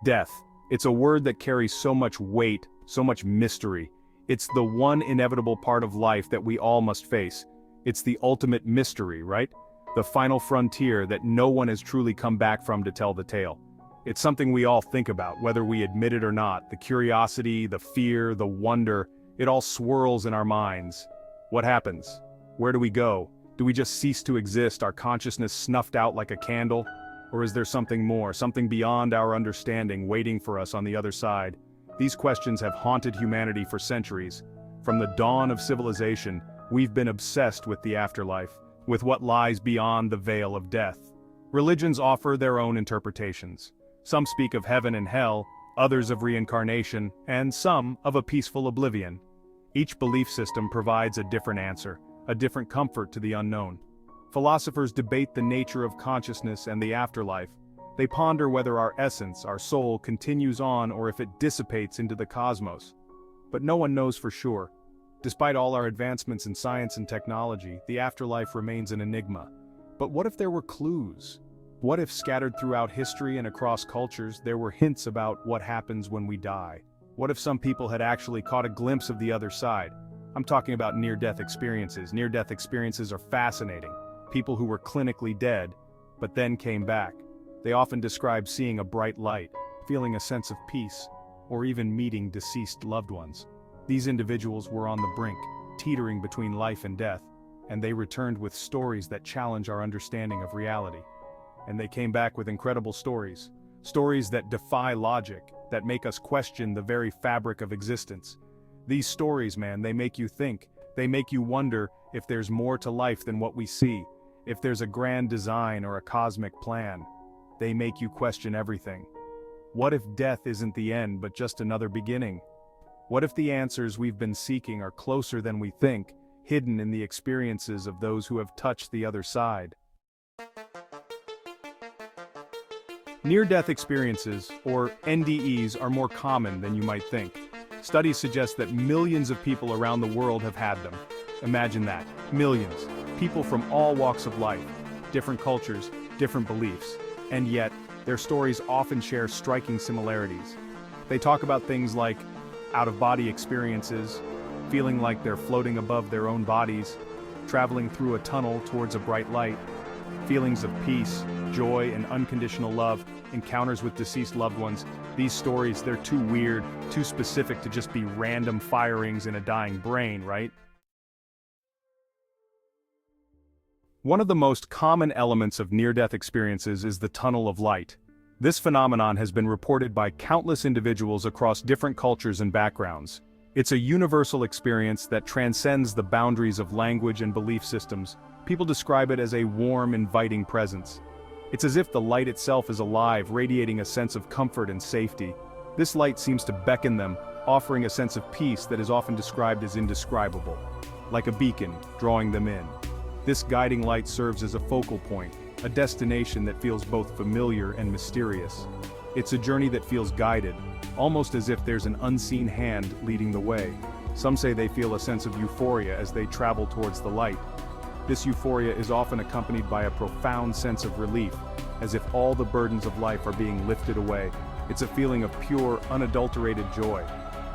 Death. It's a word that carries so much weight, so much mystery. It's the one inevitable part of life that we all must face. It's the ultimate mystery, right? The final frontier that no one has truly come back from to tell the tale. It's something we all think about, whether we admit it or not. The curiosity, the fear, the wonder, it all swirls in our minds. What happens? Where do we go? Do we just cease to exist, our consciousness snuffed out like a candle? Or is there something more, something beyond our understanding waiting for us on the other side? These questions have haunted humanity for centuries. From the dawn of civilization, we've been obsessed with the afterlife, with what lies beyond the veil of death. Religions offer their own interpretations. Some speak of heaven and hell, others of reincarnation, and some of a peaceful oblivion. Each belief system provides a different answer, a different comfort to the unknown. Philosophers debate the nature of consciousness and the afterlife. They ponder whether our essence, our soul, continues on or if it dissipates into the cosmos. But no one knows for sure. Despite all our advancements in science and technology, the afterlife remains an enigma. But what if there were clues? What if scattered throughout history and across cultures there were hints about what happens when we die? What if some people had actually caught a glimpse of the other side? I'm talking about near-death experiences. Near-death experiences are fascinating. People who were clinically dead, but then came back. They often describe seeing a bright light, feeling a sense of peace, or even meeting deceased loved ones. These individuals were on the brink, teetering between life and death, and they returned with stories that challenge our understanding of reality. And they came back with incredible stories. Stories that defy logic, that make us question the very fabric of existence. These stories, man, they make you think. They make you wonder if there's more to life than what we see. If there's a grand design or a cosmic plan. They make you question everything. What if death isn't the end but just another beginning? What if the answers we've been seeking are closer than we think, hidden in the experiences of those who have touched the other side? Near-death experiences, or NDEs, are more common than you might think. Studies suggest that millions of people around the world have had them. Imagine that, millions. People from all walks of life, different cultures, different beliefs. And yet, their stories often share striking similarities. They talk about things like out-of-body experiences, feeling like they're floating above their own bodies, traveling through a tunnel towards a bright light, feelings of peace, joy, and unconditional love, encounters with deceased loved ones. These stories, they're too weird, too specific to just be random firings in a dying brain, right? One of the most common elements of near-death experiences is the tunnel of light. This phenomenon has been reported by countless individuals across different cultures and backgrounds. It's a universal experience that transcends the boundaries of language and belief systems. People describe it as a warm, inviting presence. It's as if the light itself is alive, radiating a sense of comfort and safety. This light seems to beckon them, offering a sense of peace that is often described as indescribable, like a beacon, drawing them in. This guiding light serves as a focal point, a destination that feels both familiar and mysterious. It's a journey that feels guided, almost as if there's an unseen hand leading the way. Some say they feel a sense of euphoria as they travel towards the light. This euphoria is often accompanied by a profound sense of relief, as if all the burdens of life are being lifted away. It's a feeling of pure, unadulterated joy.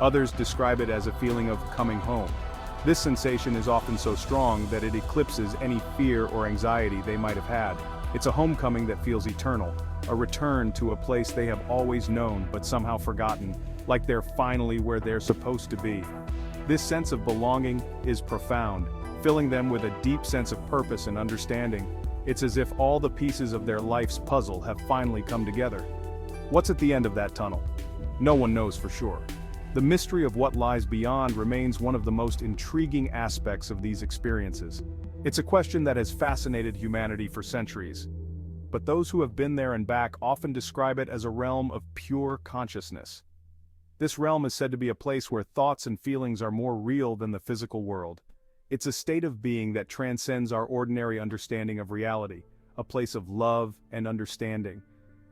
Others describe it as a feeling of coming home. This sensation is often so strong that it eclipses any fear or anxiety they might have had. It's a homecoming that feels eternal, a return to a place they have always known but somehow forgotten, like they're finally where they're supposed to be. This sense of belonging is profound, filling them with a deep sense of purpose and understanding. It's as if all the pieces of their life's puzzle have finally come together. What's at the end of that tunnel? No one knows for sure. The mystery of what lies beyond remains one of the most intriguing aspects of these experiences. It's a question that has fascinated humanity for centuries. But those who have been there and back often describe it as a realm of pure consciousness. This realm is said to be a place where thoughts and feelings are more real than the physical world. It's a state of being that transcends our ordinary understanding of reality, a place of love and understanding.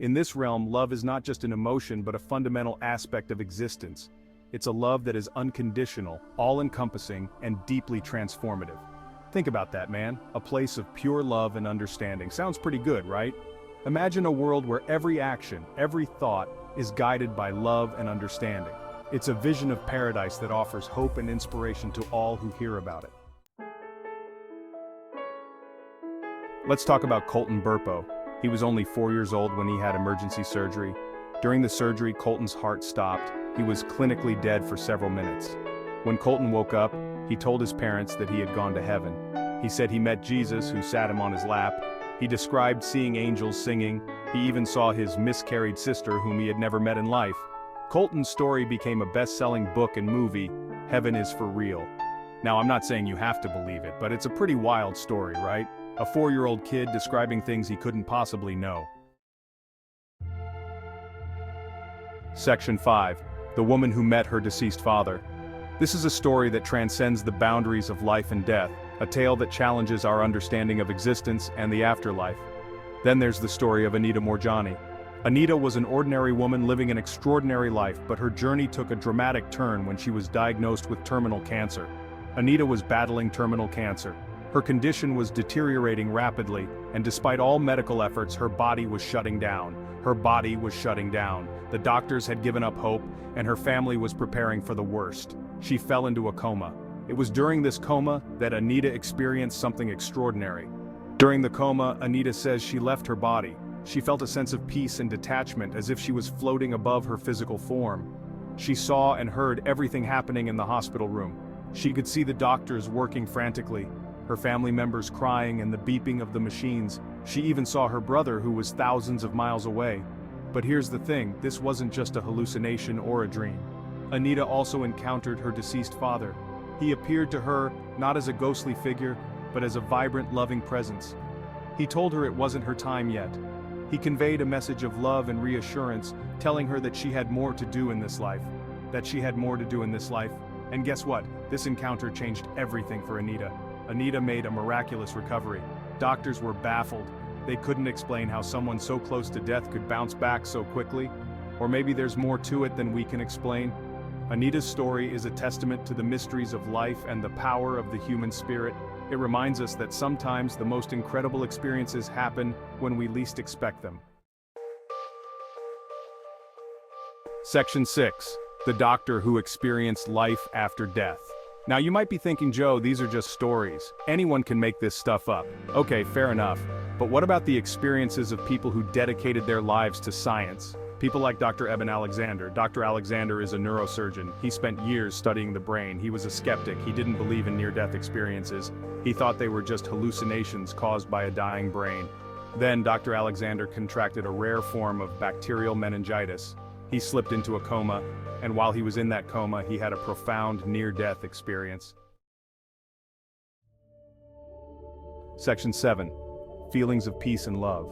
In this realm, love is not just an emotion but a fundamental aspect of existence. It's a love that is unconditional, all-encompassing, and deeply transformative. Think about that, man. A place of pure love and understanding. Sounds pretty good, right? Imagine a world where every action, every thought, is guided by love and understanding. It's a vision of paradise that offers hope and inspiration to all who hear about it. Let's talk about Colton Burpo. He was only 4 years old when he had emergency surgery. During the surgery, Colton's heart stopped. He was clinically dead for several minutes. When Colton woke up, he told his parents that he had gone to heaven. He said he met Jesus, who sat him on his lap. He described seeing angels singing. He even saw his miscarried sister, whom he had never met in life. Colton's story became a best-selling book and movie, Heaven is for Real. Now, I'm not saying you have to believe it, but it's a pretty wild story, right? A 4-year-old kid describing things he couldn't possibly know. Section 5. The woman who met her deceased father. This is a story that transcends the boundaries of life and death, a tale that challenges our understanding of existence and the afterlife. Then there's the story of Anita Moorjani. Anita was an ordinary woman living an extraordinary life, but her journey took a dramatic turn when she was diagnosed with terminal cancer. Anita was battling terminal cancer. Her condition was deteriorating rapidly, and despite all medical efforts, her body was shutting down. Her body was shutting down. The doctors had given up hope, and her family was preparing for the worst. She fell into a coma. It was during this coma that Anita experienced something extraordinary. During the coma, Anita says she left her body. She felt a sense of peace and detachment, as if she was floating above her physical form. She saw and heard everything happening in the hospital room. She could see the doctors working frantically, her family members crying and the beeping of the machines. She even saw her brother, who was thousands of miles away. But here's the thing, this wasn't just a hallucination or a dream. Anita also encountered her deceased father. He appeared to her not as a ghostly figure, but as a vibrant, loving presence. He told her it wasn't her time yet. He conveyed a message of love and reassurance, telling her that she had more to do in this life. And guess what? This encounter changed everything for Anita. Anita made a miraculous recovery. Doctors were baffled. They couldn't explain how someone so close to death could bounce back so quickly. Or maybe there's more to it than we can explain. Anita's story is a testament to the mysteries of life and the power of the human spirit. It reminds us that sometimes the most incredible experiences happen when we least expect them. Section 6. The doctor who experienced life after death. Now you might be thinking, Joe, these are just stories. Anyone can make this stuff up. Okay, fair enough. But what about the experiences of people who dedicated their lives to science? People like Dr. Eben Alexander. Dr. Alexander is a neurosurgeon. He spent years studying the brain. He was a skeptic. He didn't believe in near-death experiences. He thought they were just hallucinations caused by a dying brain. Then Dr. Alexander contracted a rare form of bacterial meningitis. He slipped into a coma, and while he was in that coma, he had a profound near-death experience. Section 7. Feelings of peace and love.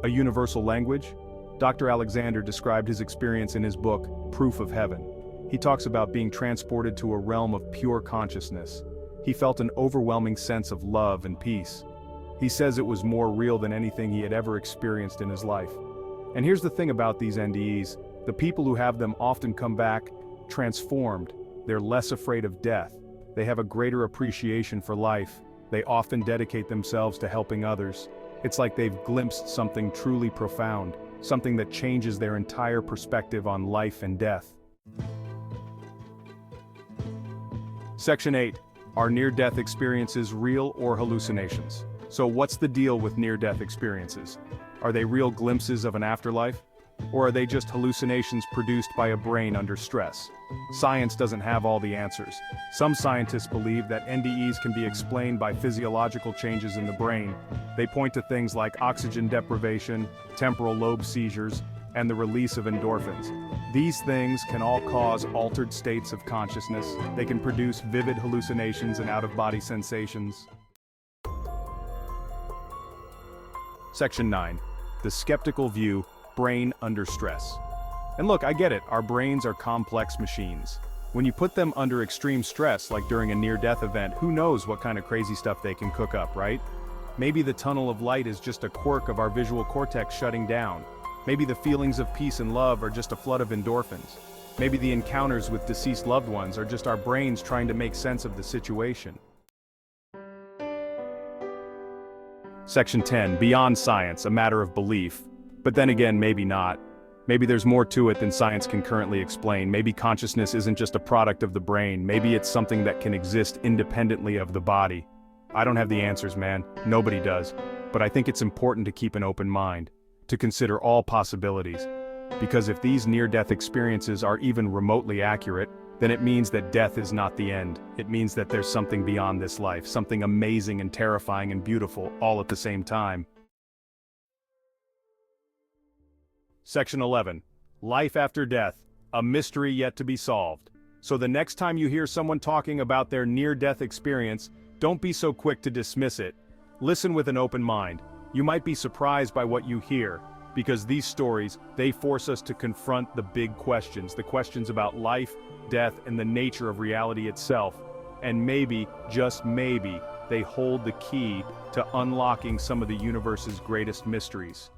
A universal language? Dr. Alexander described his experience in his book, Proof of Heaven. He talks about being transported to a realm of pure consciousness. He felt an overwhelming sense of love and peace. He says it was more real than anything he had ever experienced in his life. And here's the thing about these NDEs, the people who have them often come back transformed. They're less afraid of death. They have a greater appreciation for life. They often dedicate themselves to helping others. It's like they've glimpsed something truly profound, something that changes their entire perspective on life and death. Section 8. Are near-death experiences real or hallucinations? So what's the deal with near-death experiences? Are they real glimpses of an afterlife? Or are they just hallucinations produced by a brain under stress? Science doesn't have all the answers. Some scientists believe that NDEs can be explained by physiological changes in the brain. They point to things like oxygen deprivation, temporal lobe seizures, and the release of endorphins. These things can all cause altered states of consciousness. They can produce vivid hallucinations and out-of-body sensations. Section 9. The skeptical view, brain under stress. And look, I get it, our brains are complex machines. When you put them under extreme stress, like during a near-death event, who knows what kind of crazy stuff they can cook up, right? Maybe the tunnel of light is just a quirk of our visual cortex shutting down. Maybe the feelings of peace and love are just a flood of endorphins. Maybe the encounters with deceased loved ones are just our brains trying to make sense of the situation. Section 10, beyond science, a matter of belief. But then again, maybe not. Maybe there's more to it than science can currently explain. Maybe consciousness isn't just a product of the brain. Maybe it's something that can exist independently of the body. I don't have the answers, man. Nobody does. But I think it's important to keep an open mind, to consider all possibilities. Because if these near-death experiences are even remotely accurate, then it means that death is not the end. It means that there's something beyond this life, something amazing and terrifying and beautiful, all at the same time. Section 11. Life after death, a mystery yet to be solved. So the next time you hear someone talking about their near-death experience, don't be so quick to dismiss it. Listen with an open mind. You might be surprised by what you hear, because these stories, they force us to confront the big questions, the questions about life, death, and the nature of reality itself. And maybe, just maybe, they hold the key to unlocking some of the universe's greatest mysteries.